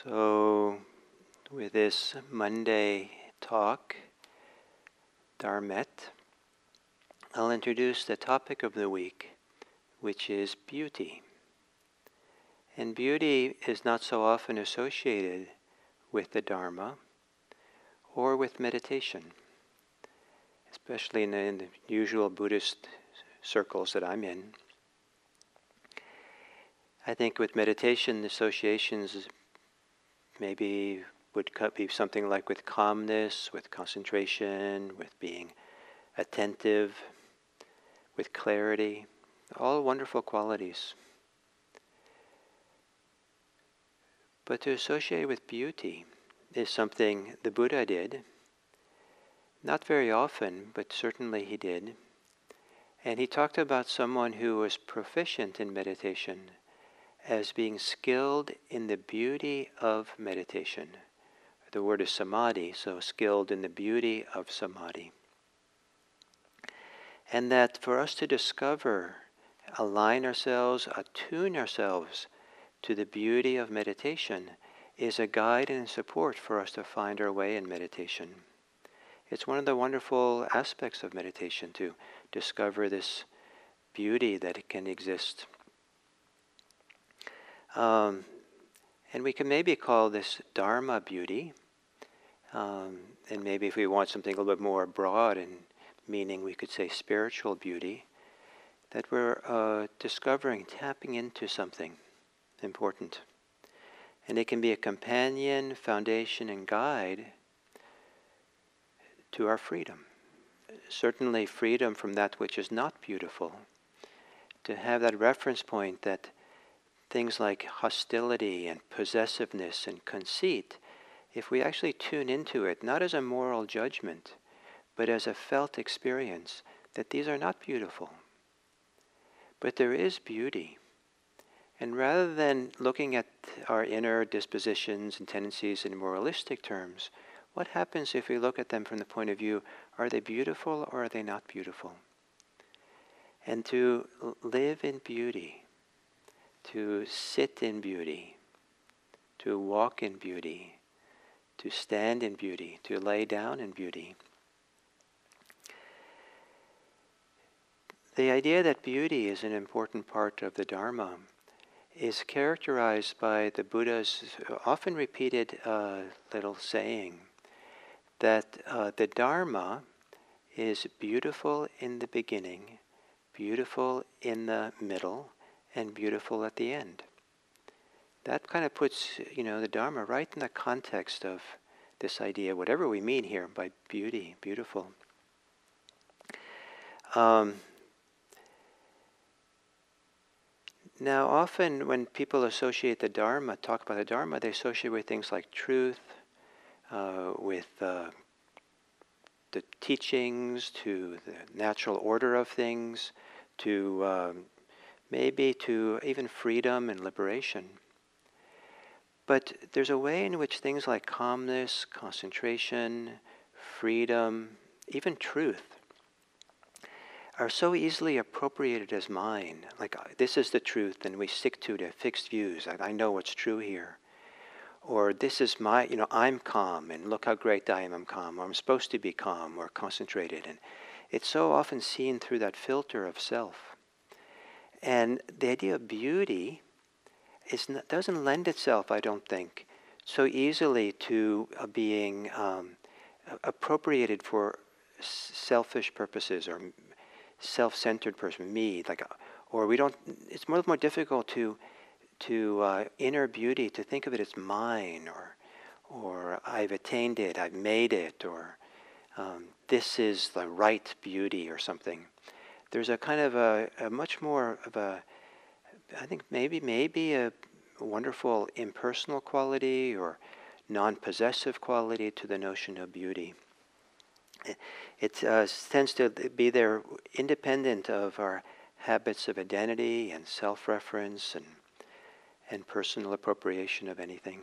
So, with this Monday talk, Dharmette, I'll introduce the topic of the week, which is beauty. And beauty is not so often associated with the Dharma or with meditation, especially in the usual Buddhist circles that I'm in. I think with meditation, the associations maybe would be something like with calmness, with concentration, with being attentive, with clarity, all wonderful qualities. But to associate with beauty is something the Buddha did, not very often, but certainly he did. And he talked about someone who was proficient in meditation as being skilled in the beauty of meditation. The word is samadhi, so skilled in the beauty of samadhi. And that for us to discover, align ourselves, attune ourselves to the beauty of meditation is a guide and support for us to find our way in meditation. It's one of the wonderful aspects of meditation to discover this beauty that it can exist. And we can maybe call this Dharma beauty. And maybe if we want something a little bit more broad in meaning, we could say spiritual beauty. That we're discovering, tapping into something important. And it can be a companion, foundation, and guide to our freedom. Certainly freedom from that which is not beautiful. To have that reference point that things like hostility and possessiveness and conceit, if we actually tune into it, not as a moral judgment, but as a felt experience, that these are not beautiful. But there is beauty. And rather than looking at our inner dispositions and tendencies in moralistic terms, what happens if we look at them from the point of view, are they beautiful or are they not beautiful? And to live in beauty, to sit in beauty, to walk in beauty, to stand in beauty, to lay down in beauty. The idea that beauty is an important part of the Dharma is characterized by the Buddha's often repeated little saying that the Dharma is beautiful in the beginning, beautiful in the middle, and beautiful at the end. That kind of puts, the Dharma right in the context of this idea, whatever we mean here by beauty, beautiful. Now, often when people associate the Dharma, talk about the Dharma, they associate with things like truth, with the teachings, to the natural order of things, to maybe to even freedom and liberation. But there's a way in which things like calmness, concentration, freedom, even truth, are so easily appropriated as mine. Like, this is the truth, and we stick to the fixed views. I know what's true here. Or this is my, I'm calm, and look how great I am, I'm calm. Or I'm supposed to be calm or concentrated. And it's so often seen through that filter of self. And the idea of beauty doesn't lend itself, I don't think, so easily to being appropriated for selfish purposes or self-centered person, me, or we don't. It's more difficult to inner beauty, to think of it as mine, or I've attained it, I've made it, or this is the right beauty or something. There's a kind of a much more of a, I think maybe a wonderful impersonal quality or non-possessive quality to the notion of beauty. It tends to be there independent of our habits of identity and self-reference and personal appropriation of anything.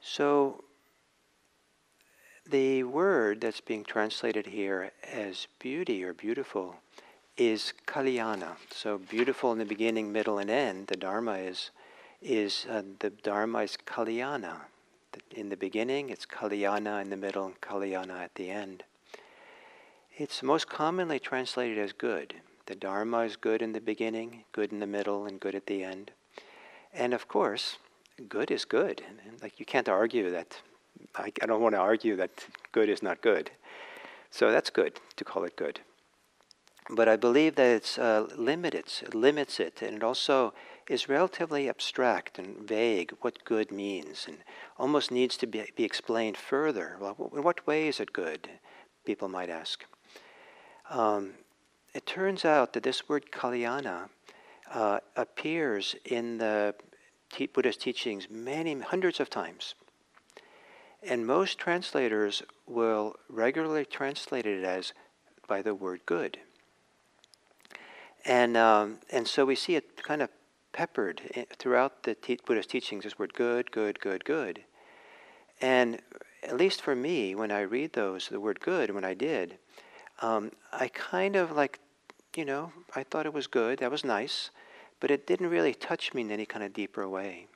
So the word that's being translated here as beauty or beautiful is Kalyana. So beautiful in the beginning, middle, and end. The Dharma is Kalyana. In the beginning, it's Kalyana in the middle, and Kalyana at the end. It's most commonly translated as good. The Dharma is good in the beginning, good in the middle, and good at the end. And of course, good is good. And like, you can't argue that. I don't want to argue that good is not good. So that's good to call it good. But I believe that it limits it, and it also is relatively abstract and vague what good means, and almost needs to be explained further. Well, in what way is it good? People might ask. It turns out that this word Kalyana appears in the Buddha's teachings hundreds of times. And most translators will regularly translate it as by the word good. And so we see it kind of peppered throughout the Buddha's teachings, this word good, good, good, good. And at least for me, when I read the word good, when I did, I kind of like, I thought it was good, that was nice, but it didn't really touch me in any kind of deeper way.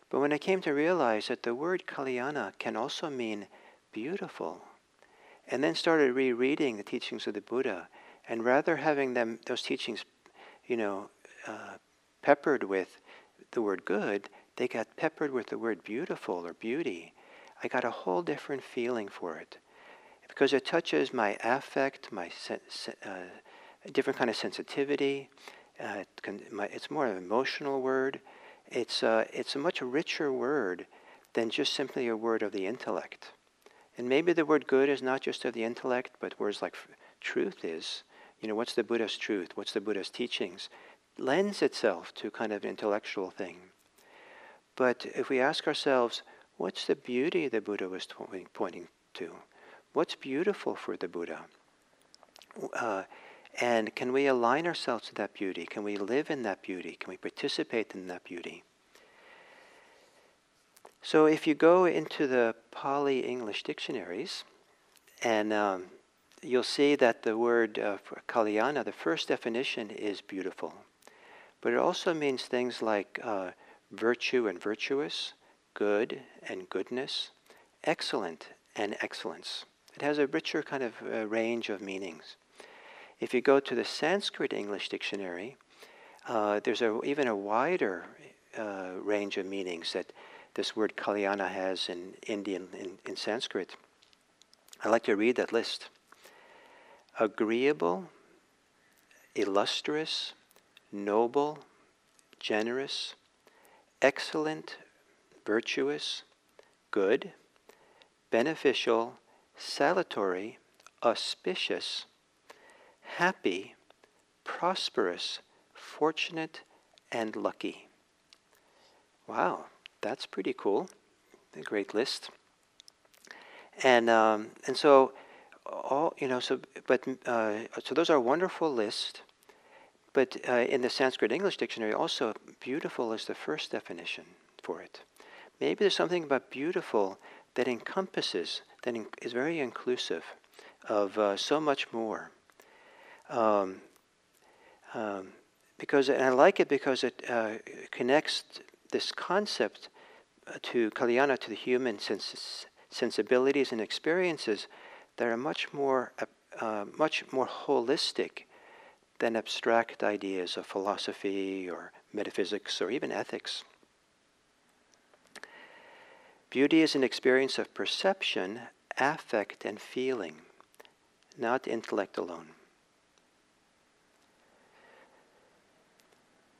But when I came to realize that the word Kalyana can also mean beautiful, and then started rereading the teachings of the Buddha, and rather having those teachings, peppered with the word good, they got peppered with the word beautiful or beauty. I got a whole different feeling for it, because it touches my affect, my a different kind of sensitivity. It's more an emotional word. It's a much richer word than just simply a word of the intellect. And maybe the word good is not just of the intellect, but words like truth is. What's the Buddha's truth? What's the Buddha's teachings? Lends itself to kind of intellectual thing. But if we ask ourselves, what's the beauty the Buddha was pointing to? What's beautiful for the Buddha? And can we align ourselves to that beauty? Can we live in that beauty? Can we participate in that beauty? So if you go into the Pali English dictionaries, and you'll see that the word for Kalyana, the first definition is beautiful. But it also means things like virtue and virtuous, good and goodness, excellent and excellence. It has a richer kind of range of meanings. If you go to the Sanskrit English dictionary, there's even a wider range of meanings that this word Kalyana has in Indian, in Sanskrit. I'd like to read that list. Agreeable, illustrious, noble, generous, excellent, virtuous, good, beneficial, salutary, auspicious, happy, prosperous, fortunate, and lucky. Wow, that's pretty cool. A great list. And so all so those are wonderful lists. But in the Sanskrit English dictionary, also beautiful is the first definition for it. Maybe there's something about beautiful that encompasses, is very inclusive of so much more. Because, and I like it because it connects this concept to Kalyana, to the human sensibilities and experiences that are much more holistic than abstract ideas of philosophy or metaphysics or even ethics. Beauty is an experience of perception, affect, and feeling, not intellect alone.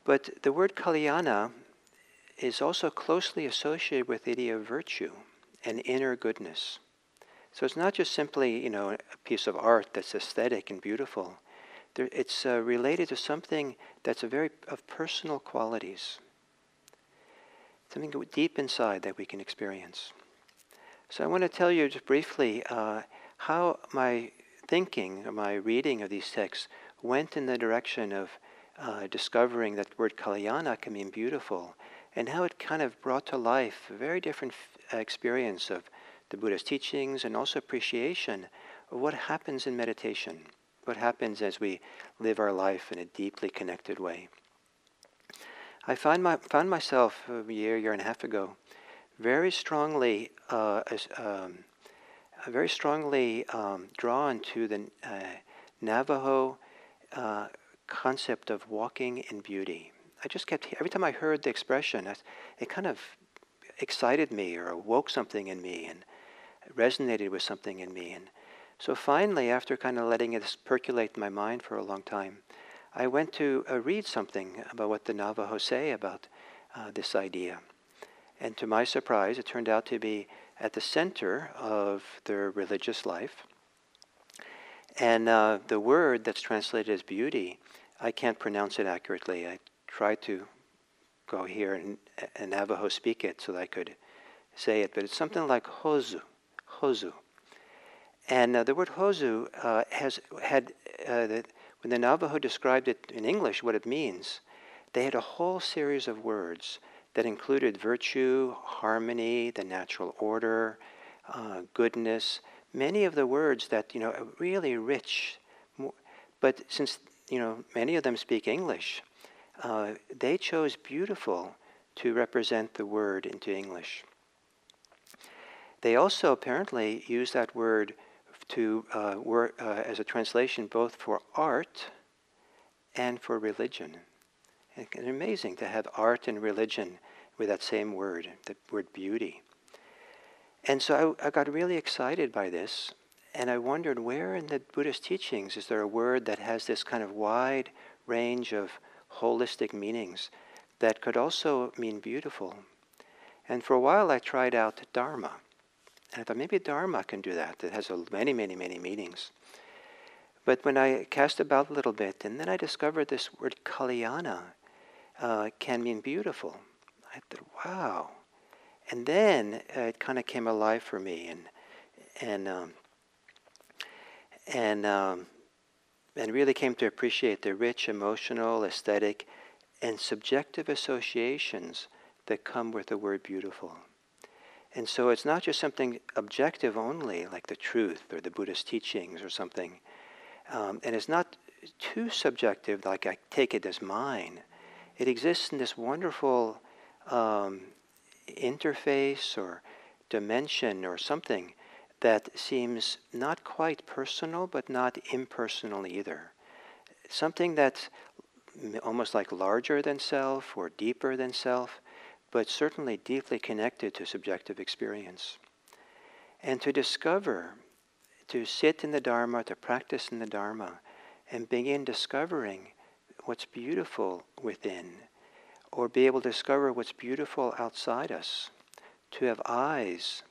But the word Kalyana is also closely associated with the idea of virtue and inner goodness. So it's not just simply, a piece of art that's aesthetic and beautiful. It's related to something that's of personal qualities, something deep inside that we can experience. So I want to tell you just briefly how my thinking, my reading of these texts went in the direction of discovering that the word Kalyana can mean beautiful, and how it kind of brought to life a very different experience of the Buddha's teachings, and also appreciation of what happens in meditation, what happens as we live our life in a deeply connected way. I found myself a year and a half ago very strongly drawn to the Navajo concept of walking in beauty. I just kept, every time I heard the expression, it kind of excited me or awoke something in me and resonated with something in me. And so finally, after kind of letting it percolate in my mind for a long time, I went to read something about what the Navajo say about this idea. And to my surprise, it turned out to be at the center of their religious life. And the word that's translated as beauty, I can't pronounce it accurately. I tried to go here and Navajo speak it so that I could say it, but it's something like hozu. And the word hozu when the Navajo described it in English, what it means, they had a whole series of words that included virtue, harmony, the natural order, goodness, many of the words that, are really rich. But since, many of them speak English, they chose beautiful to represent the word into English. They also apparently use that word to work as a translation both for art and for religion. It's amazing to have art and religion with that same word, the word beauty. And so I got really excited by this, and I wondered where in the Buddhist teachings is there a word that has this kind of wide range of holistic meanings that could also mean beautiful. And for a while I tried out Dharma. And I thought maybe Dharma can do that. It has many, many, many meanings. But when I cast about a little bit, and then I discovered this word Kalyana can mean beautiful. I thought, wow. And then it kind of came alive for me, and really came to appreciate the rich emotional, aesthetic, and subjective associations that come with the word beautiful. And so it's not just something objective only, like the truth or the Buddhist teachings or something. And it's not too subjective, like I take it as mine. It exists in this wonderful interface or dimension or something that seems not quite personal, but not impersonal either. Something that's almost like larger than self or deeper than self, but certainly deeply connected to subjective experience. And to discover, to sit in the Dharma, to practice in the Dharma, and begin discovering what's beautiful within, or be able to discover what's beautiful outside us, to have eyes,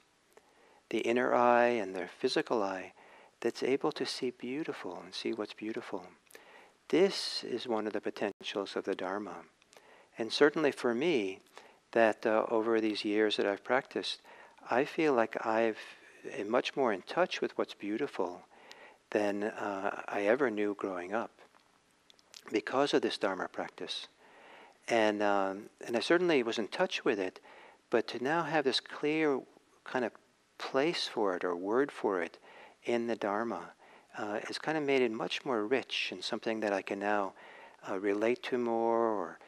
the inner eye and the physical eye, that's able to see beautiful and see what's beautiful. This is one of the potentials of the Dharma. And certainly for me, that over these years that I've practiced, I feel like I'm much more in touch with what's beautiful than I ever knew growing up because of this Dharma practice. And I certainly was in touch with it, but to now have this clear kind of place for it or word for it in the Dharma has kind of made it much more rich and something that I can now relate to more or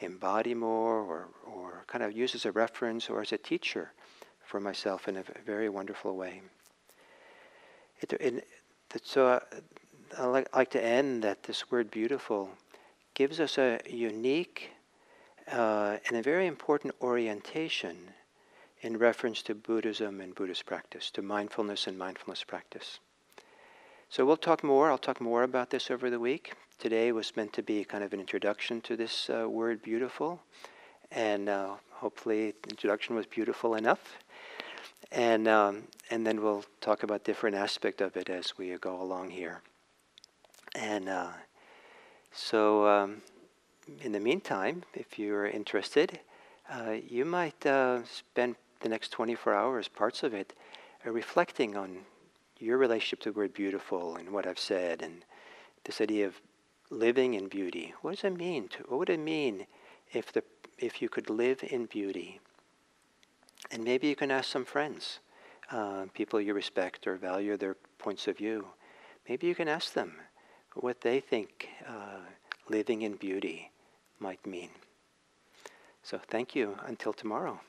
embody more or kind of use as a reference or as a teacher for myself in a very wonderful way. So I like to end that this word beautiful gives us a unique and a very important orientation in reference to Buddhism and Buddhist practice, to mindfulness and mindfulness practice. So we'll talk more. I'll talk more about this over the week. Today was meant to be kind of an introduction to this word beautiful, and hopefully the introduction was beautiful enough. And then we'll talk about different aspects of it as we go along here. And so in the meantime, if you're interested, you might spend the next 24 hours, parts of it, reflecting on your relationship to the word beautiful and what I've said, and this idea of living in beauty. What does it mean? What would it mean if you could live in beauty? And maybe you can ask some friends people you respect or value their points of view, maybe you can ask them what they think living in beauty might mean. So thank you. Until tomorrow.